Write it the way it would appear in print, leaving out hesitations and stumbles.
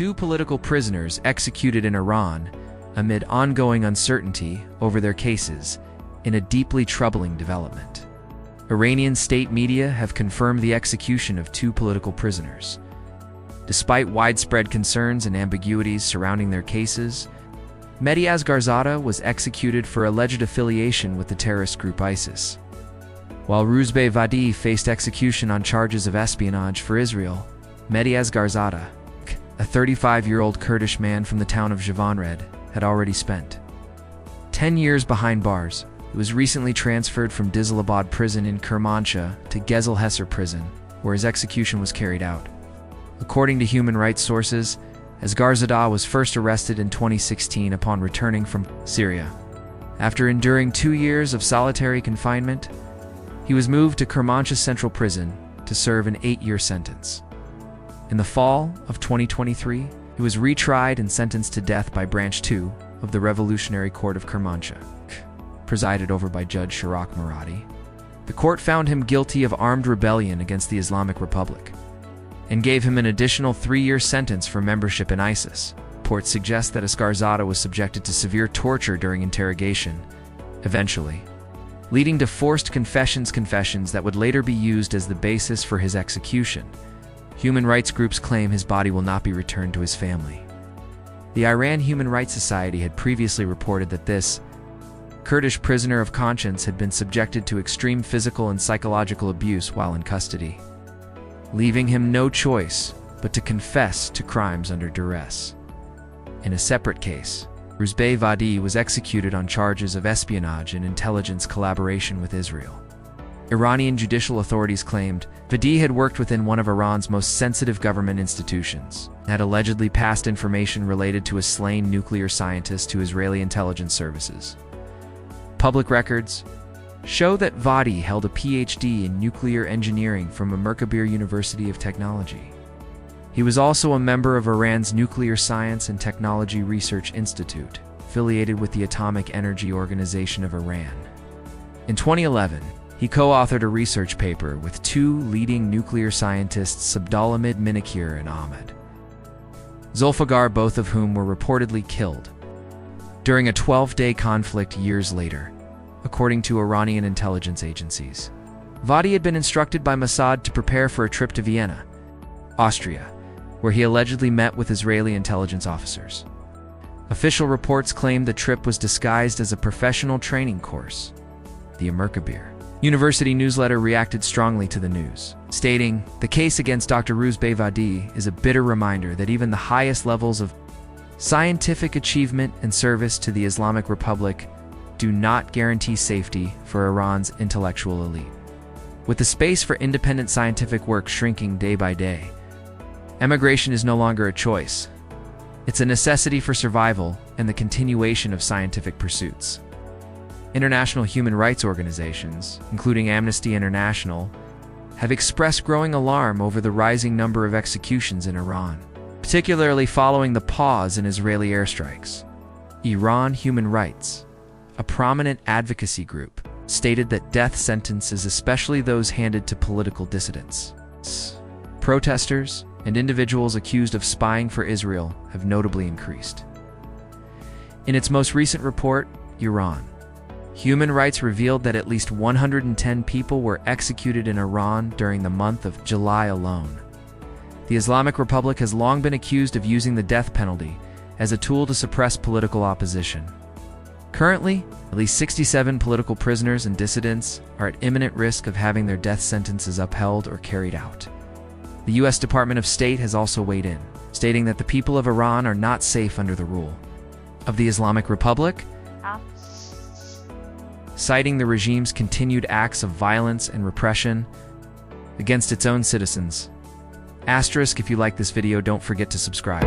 2 political prisoners executed in Iran amid ongoing uncertainty over their cases in a deeply troubling development. Iranian state media have confirmed the execution of 2 political prisoners. Despite widespread concerns and ambiguities surrounding their cases, Mehdi Asgharzadeh was executed for alleged affiliation with the terrorist group ISIS, while Rouzbeh Vadi faced execution on charges of espionage for Israel. Mehdi Asgharzadeh, a 35-year-old Kurdish man from the town of Javanred, had already spent 10 years behind bars. He was recently transferred from Dizilabad prison in Kermanshah to Gezel Hesser prison, where his execution was carried out. According to human rights sources, Asgharzadeh was first arrested in 2016 upon returning from Syria. After enduring 2 years of solitary confinement, he was moved to Kermanshah Central Prison to serve an 8-year sentence. In the fall of 2023, he was retried and sentenced to death by Branch 2 of the Revolutionary Court of Kermanshah, presided over by Judge Sharak Maradi. The court found him guilty of armed rebellion against the Islamic Republic and gave him an additional 3-year sentence for membership in ISIS. Reports suggest that Asgharzadeh was subjected to severe torture during interrogation, eventually leading to forced confessions that would later be used as the basis for his execution. Human rights groups claim his body will not be returned to his family. The Iran Human Rights Society had previously reported that this Kurdish prisoner of conscience had been subjected to extreme physical and psychological abuse while in custody, leaving him no choice but to confess to crimes under duress. In a separate case, Rouzbeh Vadi was executed on charges of espionage and intelligence collaboration with Israel. Iranian judicial authorities claimed Vadi had worked within one of Iran's most sensitive government institutions and had allegedly passed information related to a slain nuclear scientist to Israeli intelligence services. Public records show that Vadi held a PhD in nuclear engineering from Amerikabir University of Technology. He was also a member of Iran's Nuclear Science and Technology Research Institute, affiliated with the Atomic Energy Organization of Iran. In 2011, he co-authored a research paper with 2 leading nuclear scientists, Abdolhamid Minikir and Ahmed Zulfigar, both of whom were reportedly killed during a 12-day conflict years later, according to Iranian intelligence agencies. Vadi had been instructed by Mossad to prepare for a trip to Vienna, Austria, where he allegedly met with Israeli intelligence officers. Official reports claimed the trip was disguised as a professional training course. The Amerikabir University newsletter reacted strongly to the news, stating, "The case against Dr. Rouzbeh Vadi is a bitter reminder that even the highest levels of scientific achievement and service to the Islamic Republic do not guarantee safety for Iran's intellectual elite." With the space for independent scientific work shrinking day by day, emigration is no longer a choice. It's a necessity for survival and the continuation of scientific pursuits. International human rights organizations, including Amnesty International, have expressed growing alarm over the rising number of executions in Iran, particularly following the pause in Israeli airstrikes. Iran Human Rights, a prominent advocacy group, stated that death sentences, especially those handed to political dissidents, protesters, and individuals accused of spying for Israel, have notably increased. In its most recent report, Iran Human Rights revealed that at least 110 people were executed in Iran during the month of July alone. The Islamic Republic has long been accused of using the death penalty as a tool to suppress political opposition. Currently, at least 67 political prisoners and dissidents are at imminent risk of having their death sentences upheld or carried out. The U.S. Department of State has also weighed in, stating that the people of Iran are not safe under the rule of the Islamic Republic, citing the regime's continued acts of violence and repression against its own citizens. Asterisk, if you like this video, don't forget to subscribe.